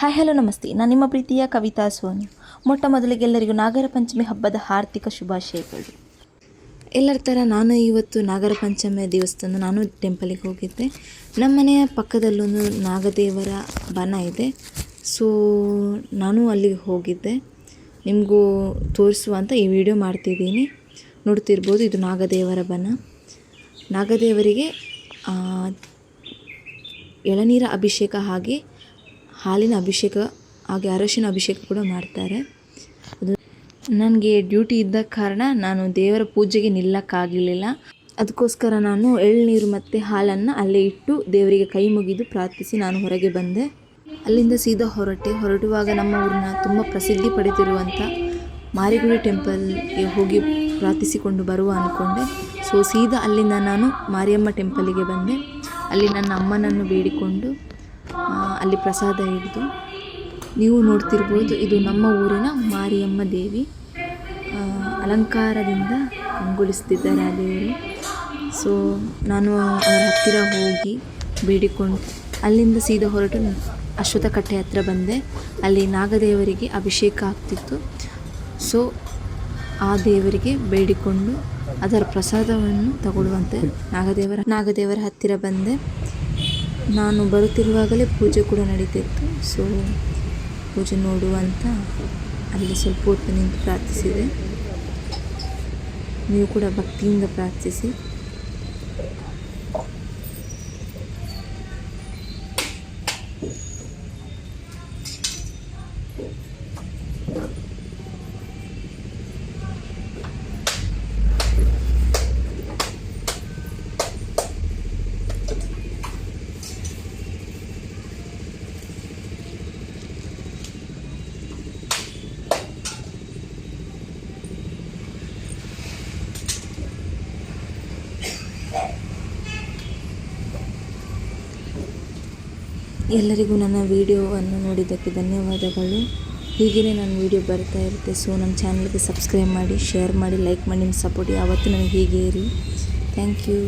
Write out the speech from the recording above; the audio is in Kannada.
ಹಾಯ್ ಹಲೋ ನಮಸ್ತೆ. ನಾನು ನಿಮ್ಮ ಪ್ರೀತಿಯ ಕವಿತಾ ಸೋನು. ಮೊಟ್ಟ ಮೊದಲಿಗೆ ಎಲ್ಲರಿಗೂ ನಾಗರ ಪಂಚಮಿ ಹಬ್ಬದ ಹಾರ್ದಿಕ ಶುಭಾಶಯಗಳು. ಎಲ್ಲರ ಥರ ನಾನು ಇವತ್ತು ನಾಗರ ಪಂಚಮಿಯ ದಿವಸದಂದು ನಾನು ಟೆಂಪಲಿಗೆ ಹೋಗಿದ್ದೆ. ನಮ್ಮ ಮನೆಯ ಪಕ್ಕದಲ್ಲೊಂದು ನಾಗದೇವರ ಬನ ಇದೆ. ಸೊ ನಾನು ಅಲ್ಲಿಗೆ ಹೋಗಿದ್ದೆ. ನಿಮಗೂ ತೋರಿಸುವಂತ ಈ ವಿಡಿಯೋ ಮಾಡ್ತಿದ್ದೀನಿ. ನೋಡ್ತಿರ್ಬೋದು, ಇದು ನಾಗದೇವರ ಬನ. ನಾಗದೇವರಿಗೆ ಎಳನೀರ ಅಭಿಷೇಕ ಹಾಗೆ ಹಾಲಿನ ಅಭಿಷೇಕ ಹಾಗೆ ಅರಶಿನ ಅಭಿಷೇಕ ಕೂಡ ಮಾಡ್ತಾರೆ. ಅದು ನನಗೆ ಡ್ಯೂಟಿ ಇದ್ದ ಕಾರಣ ನಾನು ದೇವರ ಪೂಜೆಗೆ ನಿಲ್ಲಕ್ಕಾಗಲಿಲ್ಲ. ಅದಕ್ಕೋಸ್ಕರ ನಾನು ಎಳ್ನೀರು ಮತ್ತು ಹಾಲನ್ನು ಅಲ್ಲೇ ಇಟ್ಟು ದೇವರಿಗೆ ಕೈ ಮುಗಿದು ಪ್ರಾರ್ಥಿಸಿ ನಾನು ಹೊರಗೆ ಬಂದೆ. ಅಲ್ಲಿಂದ ಸೀದಾ ಹೊರಡುವಾಗ ನಮ್ಮ ಊರಿನ ತುಂಬ ಪ್ರಸಿದ್ಧಿ ಪಡೆದಿರುವಂಥ ಮಾರಿಗುಡಿ ಟೆಂಪಲ್ಗೆ ಹೋಗಿ ಪ್ರಾರ್ಥಿಸಿಕೊಂಡು ಬರುವ ಅಂದ್ಕೊಂಡೆ. ಸೊ ಸೀದಾ ಅಲ್ಲಿಂದ ನಾನು ಮಾರಿಯಮ್ಮ ಟೆಂಪಲಿಗೆ ಬಂದೆ. ಅಲ್ಲಿ ನನ್ನ ಅಮ್ಮನನ್ನು ಬೇಡಿಕೊಂಡು ಅಲ್ಲಿ ಪ್ರಸಾದ ಹಿಡಿದು, ನೀವು ನೋಡ್ತಿರ್ಬೋದು, ಇದು ನಮ್ಮ ಊರಿನ ಮಾರಿಯಮ್ಮ ದೇವಿ. ಅಲಂಕಾರದಿಂದ ಕಂಗೊಳಿಸ್ತಿದ್ದಾರೆ ಆ ದೇವರು. ಸೊ ನಾನು ಅವರ ಹತ್ತಿರ ಹೋಗಿ ಬೇಡಿಕೊಂಡು ಅಲ್ಲಿಂದ ಸೀದಾ ಹೊರಟು ಅಶ್ವತ್ಥ ಕಟ್ಟೆ ಹತ್ತಿರ ಬಂದೆ. ಅಲ್ಲಿ ನಾಗದೇವರಿಗೆ ಅಭಿಷೇಕ ಆಗ್ತಿತ್ತು. ಸೊ ಆ ದೇವರಿಗೆ ಬೇಡಿಕೊಂಡು ಅದರ ಪ್ರಸಾದವನ್ನು ತಗೊಳ್ಳುವಂತೆ ನಾಗದೇವರ ಹತ್ತಿರ ಬಂದೆ. ನಾನು ಬರುತ್ತಿರುವಾಗಲೇ ಪೂಜೆ ಕೂಡ ನಡೀತಿತ್ತು. ಸೊ ಪೂಜೆ ನೋಡುವಂತ ಅಲ್ಲಿ ಸ್ವಲ್ಪ ಹೊತ್ತು ನಿಂತು ಪ್ರಾರ್ಥಿಸಿದೆ. ನೀವು ಕೂಡ ಭಕ್ತಿಯಿಂದ ಪ್ರಾರ್ಥಿಸಿ. ಎಲ್ಲರಿಗೂ ನನ್ನ ವಿಡಿಯೋವನ್ನು ನೋಡಿದ್ದಕ್ಕೆ ಧನ್ಯವಾದಗಳು. ಹೀಗೇ ನನ್ನ ವಿಡಿಯೋ ಬರ್ತಾ ಇರುತ್ತೆ. ಸೊ ನನ್ನ ಚಾನಲ್ಗೆ ಸಬ್ಸ್ಕ್ರೈಬ್ ಮಾಡಿ, ಶೇರ್ ಮಾಡಿ, ಲೈಕ್ ಮಾಡಿ. ನಿಮ್ಮ ಸಪೋರ್ಟ್ ಯಾವತ್ತೂ ನನಗೆ ಹೀಗೆ ಇರಿ. Thank you.